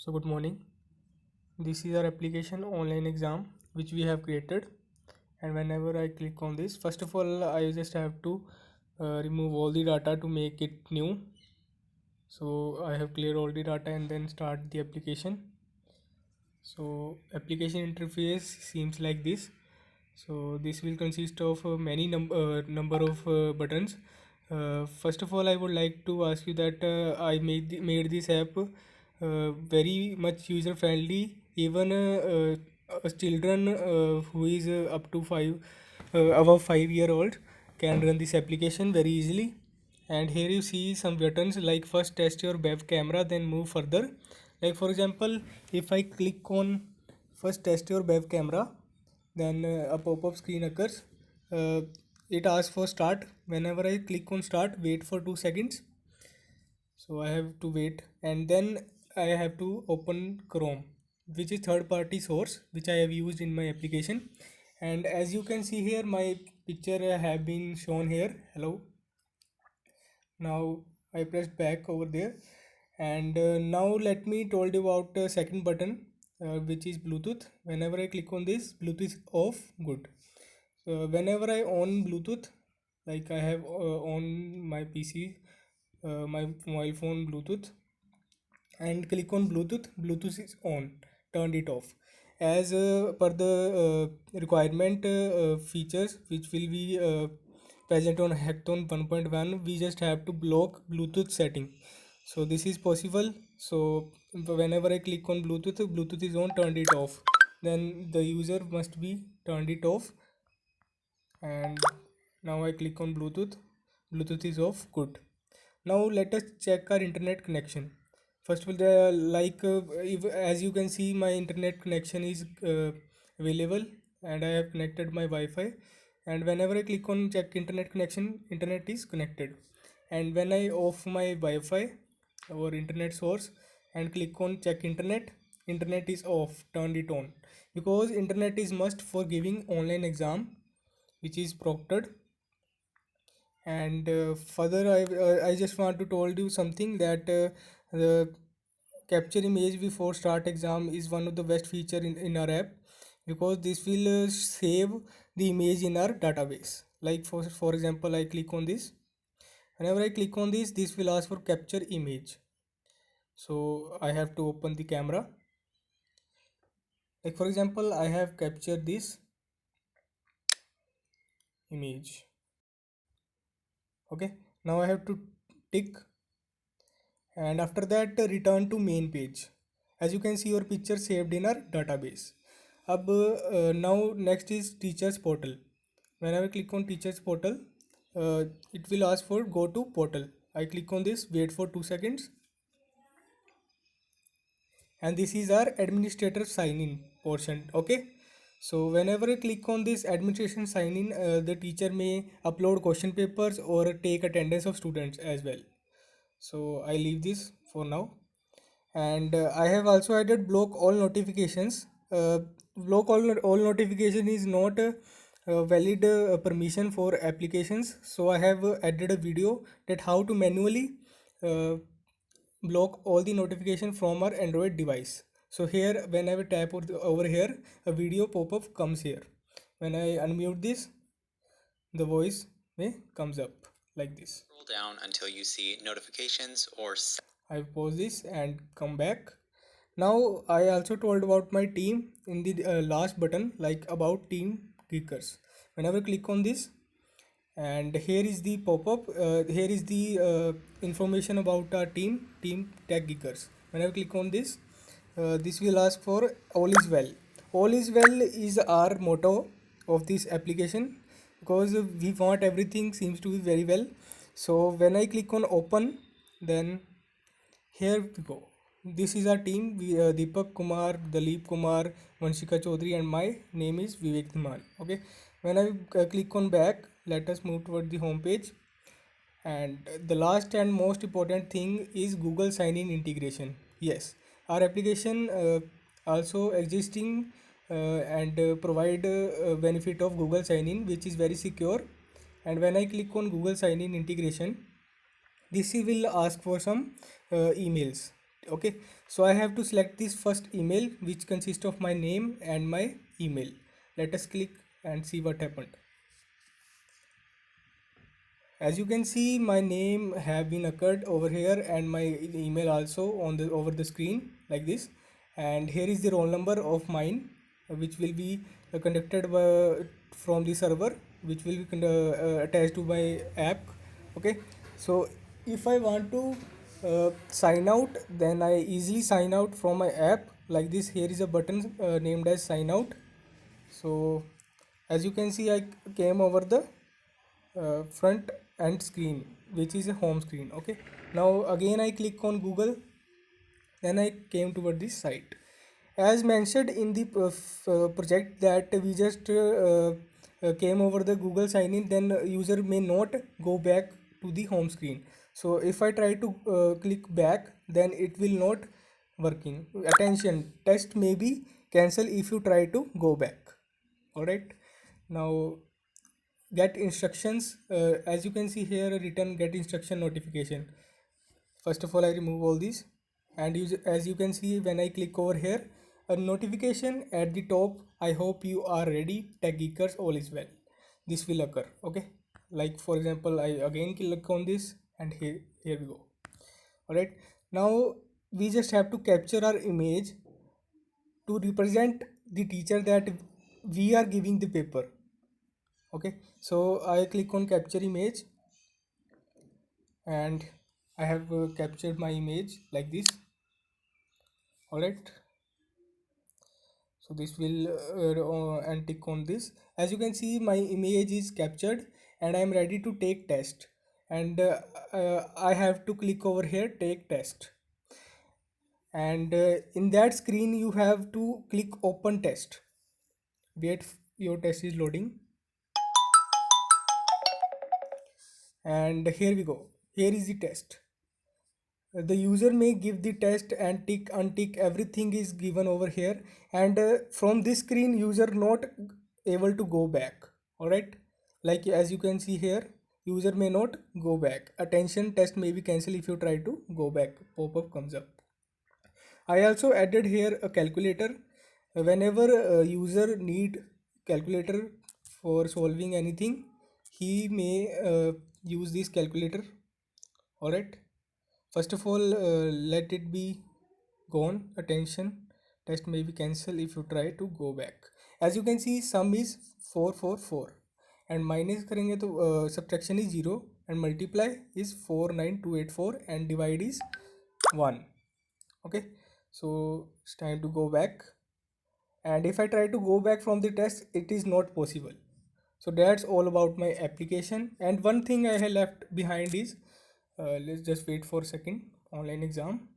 So good morning. This is our application online exam which we have created, and whenever I click on this, first of all I just have to remove all the data to make it new. So I have cleared all the data and then start the application. So application interface seems like this. So this will consist of many number of buttons. First of all, I would like to ask you that I made this app very much user friendly. Even children who is up to above 5 year old can run this application very easily. And here you see some buttons like first test your web camera, then move further. Like for example, if I click on first test your web camera, then a pop-up screen occurs. uh, it asks for start. Whenever I click on start, wait for 2 seconds. So I have to wait, and then I have to open Chrome, which is third party source which I have used in my application. And as you can see here, my picture have been shown here. Hello. Now I pressed back over there, and now let me told you about second button, which is Bluetooth. Whenever I click on this, Bluetooth is off. Good. So whenever I on Bluetooth, like I have on my PC, my mobile phone Bluetooth, and click on Bluetooth, Bluetooth is on. Turned it off. As per the requirement features which will be present on Hackathon 1.1, we just have to block Bluetooth setting. So this is possible. So whenever I click on Bluetooth, Bluetooth is on, turned it off, then the user must be turned it off. And now I click on Bluetooth, Bluetooth is off. Good. Now let us check our internet connection. First of all, if, as you can see, my internet connection is available, and I have connected my Wi-Fi. And whenever I click on check internet connection, internet is connected. And when I off my Wi-Fi or internet source and click on check internet, internet is off, turned it on, because internet is must for giving online exam which is proctored. And further, I just want to told you something that the capture image before start exam is one of the best feature in our app, because this will save the image in our database. Like for example, I click on this. Whenever I click on this will ask for capture image. So I have to open the camera. Like for example, I have captured this image. Okay, now I have to tick, and after that return to main page. As you can see, your picture saved in our database. Now next is teachers portal. Whenever I click on teachers portal, it will ask for go to portal. I click on this, wait for 2 seconds, and this is our administrator sign in portion. Okay, so whenever I click on this administration sign in, the teacher may upload question papers or take attendance of students as well. So I leave this for now. And I have also added block all notifications. Block all notification is not a valid permission for applications. So I have added a video that how to manually uh, block all the notification from our Android device. So here whenever tap over here, a video pop-up comes here. When I unmute this, the voice may comes up like this. Scroll down until you see notifications or I pause this and come back. Now I also told about my team in the last button, like about team geekers. Whenever I click on this, and here is the pop-up, here is the information about our team tech geekers. Whenever I click on this, this will ask for all is well. All is well is our motto of this application, because we want everything seems to be very well. So when I click on open, then here we go. This is our team. Deepak Kumar, Dalip Kumar, Vanshika Chaudhary, and my name is Vivek Dhiman. Okay. When I click on back, let us move toward the home page. And the last and most important thing is Google sign-in integration. Yes, our application also existing and provide benefit of Google sign-in, which is very secure. And when I click on Google sign-in integration, this will ask for some emails. Okay, so I have to select this first email which consists of my name and my email. Let us click and see what happened. As you can see, my name have been occurred over here and my email also on the over the screen like this. And here is the roll number of mine, which will be conducted from the server, which will be attached to my app. Okay, so if I want to sign out, then I easily sign out from my app like this. Here is a button named as sign out. So as you can see, I came over the front end screen, which is a home screen. Okay, now again I click on Google, then I came toward this site. As mentioned in the project that we just came over the Google sign in, then user may not go back to the home screen. So if I try to click back, then it will not working. Attention, test may be cancel if you try to go back. All right, now get instructions. As you can see here, return get instruction notification. First of all, I remove all these, and as you can see, when I click over here, a notification at the top, I hope you are ready, tech geekers, all is well. This will occur. Okay, like for example, I again click on this, and here we go. All right, now we just have to capture our image to represent the teacher that we are giving the paper. Okay, so I click on capture image, and I have captured my image like this. All right, so this will and tick on this. As you can see, my image is captured and I am ready to take test, and I have to click over here take test, and in that screen you have to click open test. Wait, your test is loading, and here we go. Here is the test. The user may give the test and tick untick, everything is given over here, and from this screen user not able to go back. All right, like as you can see here, user may not go back. Attention, test may be cancelled if you try to go back, pop-up comes up. I also added here a calculator. Whenever a user need calculator for solving anything, he may use this calculator. All right, first of all, let it be gone. Attention, test may be cancelled if you try to go back. As you can see, sum is 444 and minus करेंगे तो subtraction is 0 and multiply is 49284 and divide is 1. Okay, so it's time to go back, and if I try to go back from the test, it is not possible. So that's all about my application. And one thing I have left behind is, let's just wait for a second, online exam.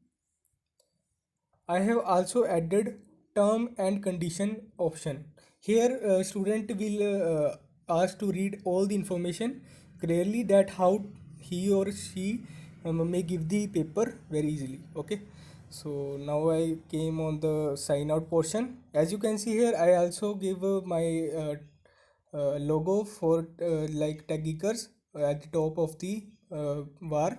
I have also added term and condition option. Here student will ask to read all the information clearly, that how he or she may give the paper very easily. Okay, so now I came on the sign out portion. As you can see here, I also give my logo for like tech geekers at the top of the bar,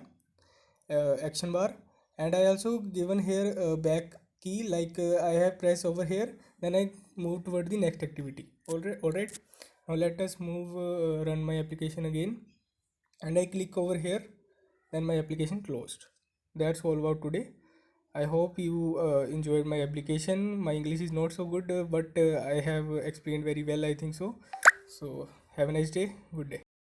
action bar, and I also given here a back key, like I have pressed over here, then I move toward the next activity. All right, now let us move run my application again, and I click over here, then my application closed. That's all about today. I hope you enjoyed my application. My English is not so good, but I have explained very well, I think so. So have a nice day. Good day.